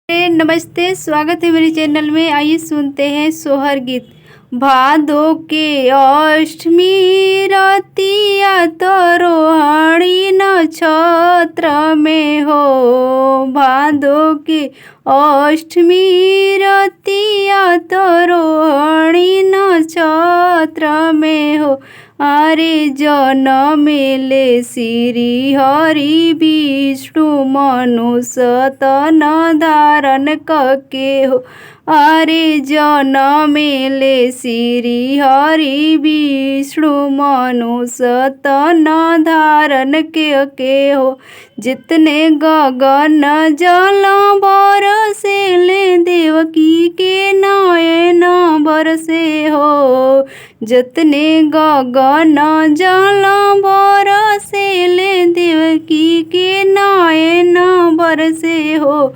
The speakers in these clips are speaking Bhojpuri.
नमस्ते, स्वागत है मेरे चैनल में। आइए सुनते हैं सोहर गीत। भादो के अष्टमी रतिया तो रोहिणी नक्षत्र में हो। भादो के अष्टमी रतिया तो रोहिणी नक्षत्र में हो। अरे जनमेले श्री हरि विष्णु मनुष्य तन धारण कके हो। अरे जनमेले श्री हरि विष्णु मनुष्य तन धारण के हो। जितने गगन जल बरसेले देवकी के नयन बरसे हो। जितने गगन जल बरसेले देवकी के नयन बरसे हो।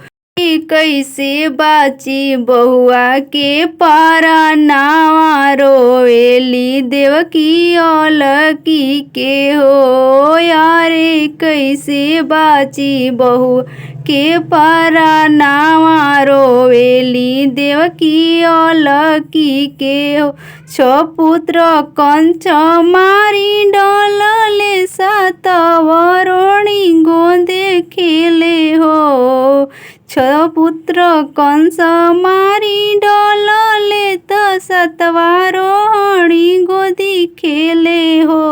कैसे बाची बहुआ के पारा नावा रोएली देवकी अलकी के हो। यारे कैसे बाची बहुआ के पारा नावा रोएली देवकी अलकी के हो। पुत्र कंच मारी डलले सात वरुणी गोदे खेले हो। पुत्र कंस मारी डलले तो सतवारोहणी गोदी खेले हो।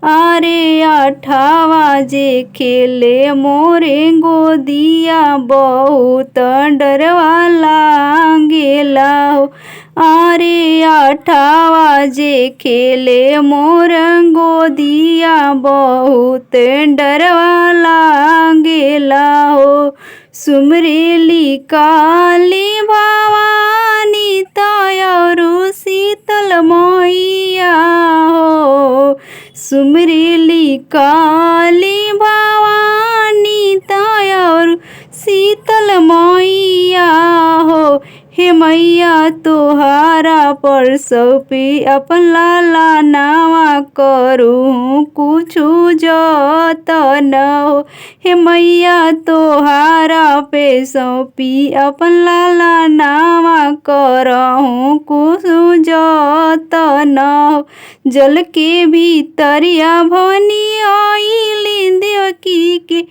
अरे अठावा जे खेले मोरे गोदिया बहुत डरवा लागेला हो। अरे अठावा जे खेले मोर गोदिया बहुत डरवा लागेला हो। सुमरेली काली भवानी तयरु शीतल मैया हो। सुमरेली काली भवानी तयरु शीतल मैया हो। हे मैया तोहारा पर सौंपी अपन लाला नावा करूँ कुछु जतन हो। हे मैया तोहारा पे सौंपी अपन लाला नावा करहूँ कुछु जतन हो। जल के भीतरिया भनी आइली देवकी के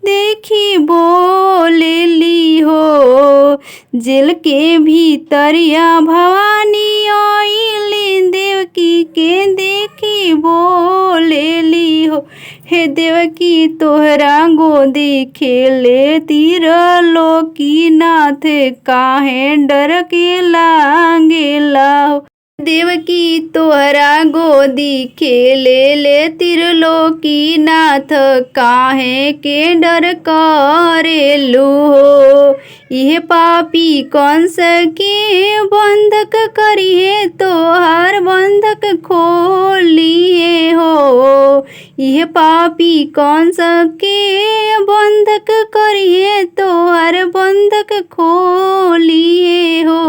देखी बोलेली हो। जेल के भीतरिया भवानी आइली देवकी के देखी बोलेली हो। हे देवकी तोहरा गोदी खेले त्रिलोकी नाथ काहे डर के लागेला हो। देवकी तोहरा गोदी खेले ले त्रिलोकी नाथ काहे के डर करेलू हो। यह पापी कंस के बंधक करिए तोहार बंधक खोलिए हो। यह पापी कंस के बंधक करिए तोहार बंधक खोलिए हो।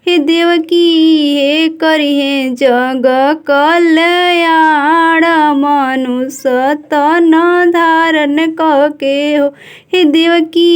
हे देवकी हे करिए जग कल्याण मनुष्य तन धारण कके हो। हे देवकी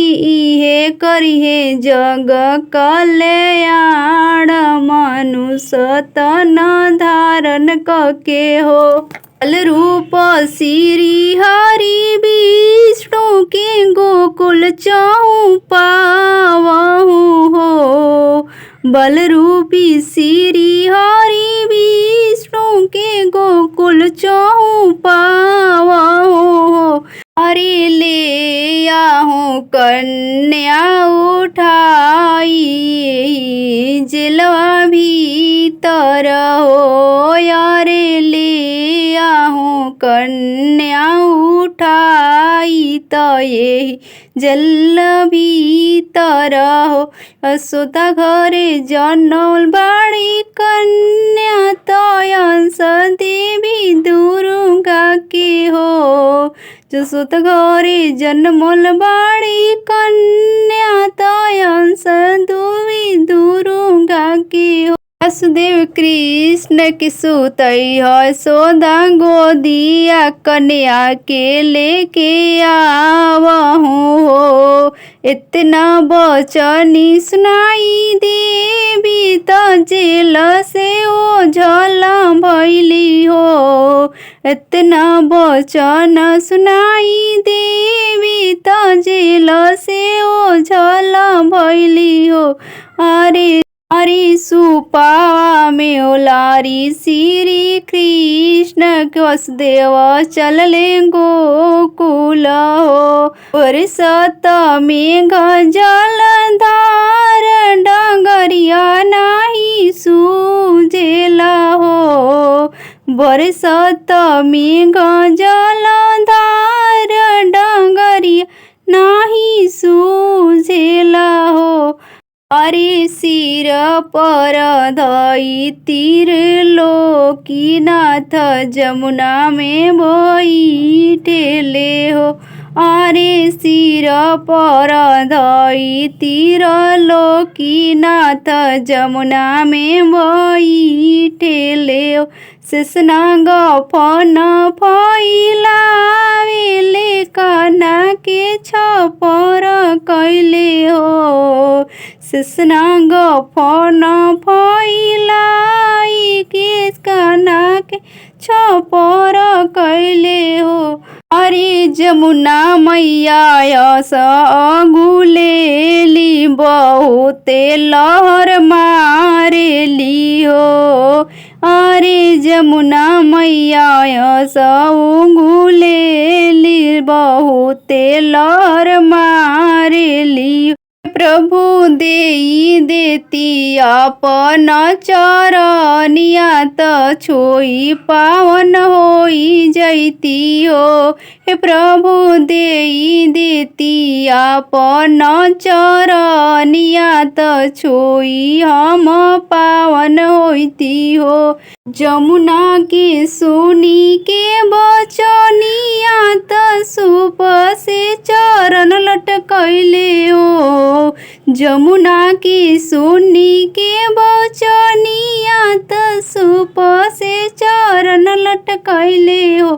हे करिए जग कल्याण मनुष्य तन धारण कके हो। बल रूप श्री हरि विष्णु के गोकुल चहु पावहु हो। बल रूपी श्री हरि विष्णु के गोकुल चहु पावहु हो। अरे ले आहूँ कन्या उठाई जेलवा भीतर हो। यारे ले आहूँ कन्या उठाई तो ये जल भीतर हो। यशोदा घरे जनल बाड़ी कन्या तो अंश देवी दुर्गा के हो। यशोदा घरे जन्मल बाड़ी कन्या तो अंश देवी दुर्गा के हो। वासुदेव कृष्ण की सुतई है सोदा गोदिया कन्या के लेके आवहूँ हो। इतना बचनी सुनाई देवी त जेल से ओझल भैली हो। इतना बचन सुनाई देवी त जेल से ओझल भैली हो। अरे सुपावा में ओलारी श्री कृष्ण वसुदेव चलले गोकुल हो। बरसत मेघ जलधार डगरिया नाही सूझेला हो। बरसत मेघ जलधार डगरिया नाही सूझेला हो। अरे सिर पर धई त्रिलोकीनाथ जमुना में बैठेले हो। अरे सिर पर धई त्रिलोकीनाथ जमुना में बैठेले हो। शेषनाग फन फैलावेले कान्हा के छपर कैले हो। शेषनाग फन फैलाई के कान्हा के छपर कैले हो। अरे जमुना मैया यस अगुलेली बहुते लहर मारेली हो। अरे जमुना मैया यस अगुलेली बहुते लहर मारेली। प्रभु देई देती अपन चरनिया त छोई पावन होई जैती हो। हे प्रभु देई देती अपन चरनिया त छोई हम पावन होती हो। जमुना के सुनी के बचनिया त सुप से चरण लटकैले हो। जमुना की सुनी के बचनिया त सुप से चरण लटकैले हो।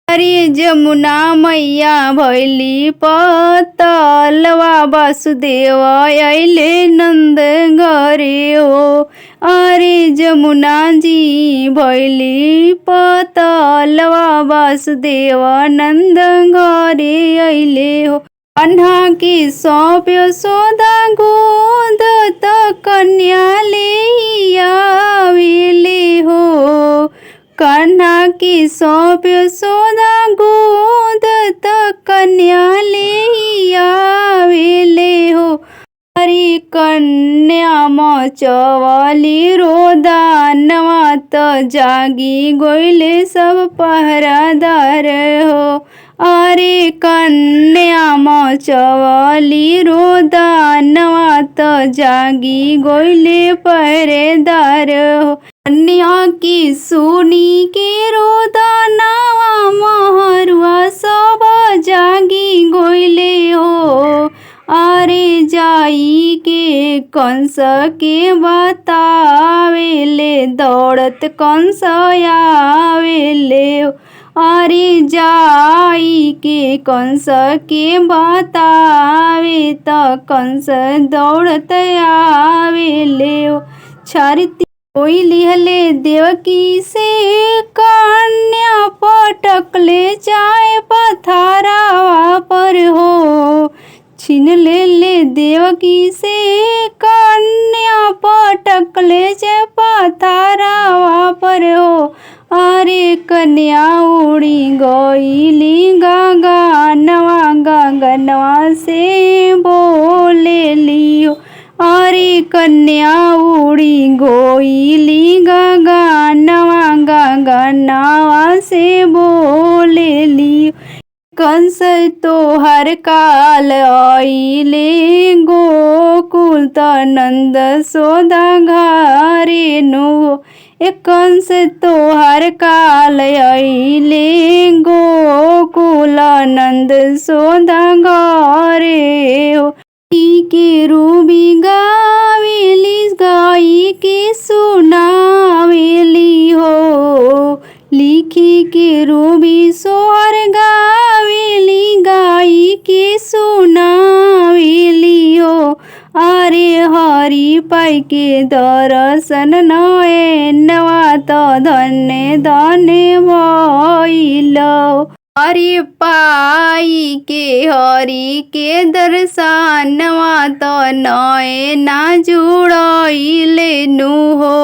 अरे जमुना मैया भैली पतलवा वासुदेव अइले नंद घरे हो। अरे जमुना जी भैली पतलवा वासुदेव नंद घरे अइले हो। कान्हा की सौंप यशोदा गोद त कन्या ले आवेले हो। कान्हा की सौंप यशोदा गोद त कन्या ले आवेले हो। हरी कन्या मचवली रोदानवा त जागी गोइले सब पहरादार हो। अरे कन्या मचवली रोदानवा त जागी गोइले पहरेदार हो। कन्या की सुनी के रोदानवा महरुआ सब जागी गोइले हो। अरे जाई के कंस के बतावेले दौड़त कंस आवेले हो। अरे जाई के कंस के बतावे त कंस दौड़त आवेले हो। छारिती कोई लिहले देवकी से कन्या पटकले चाहे पथरावा पर हो। छीन ले देवकी से कन्या पटकले चाहे पथरावा पर हो। अरे कन्या उड़ी गईली गगनवा से बोले लियो। अरे कन्या उड़ी गईली गगनवा से बोले लियो। कंस तोहर काल आइले गोकुल त नंद सोदा घरे नो। कंस तोहर काल आइले गोकुल नंद सोदा घरे हो। के रूबी गावेली गाई के सुनावेली हो। लिखी के रूबी सोहर गावेली गाई के सुनावेली। हरि पाई के दर्शन नयनवा त धन्य धन्य भइल। हरि पाई के हरि के दर्शनवा त नयना जुड़इले नु हो।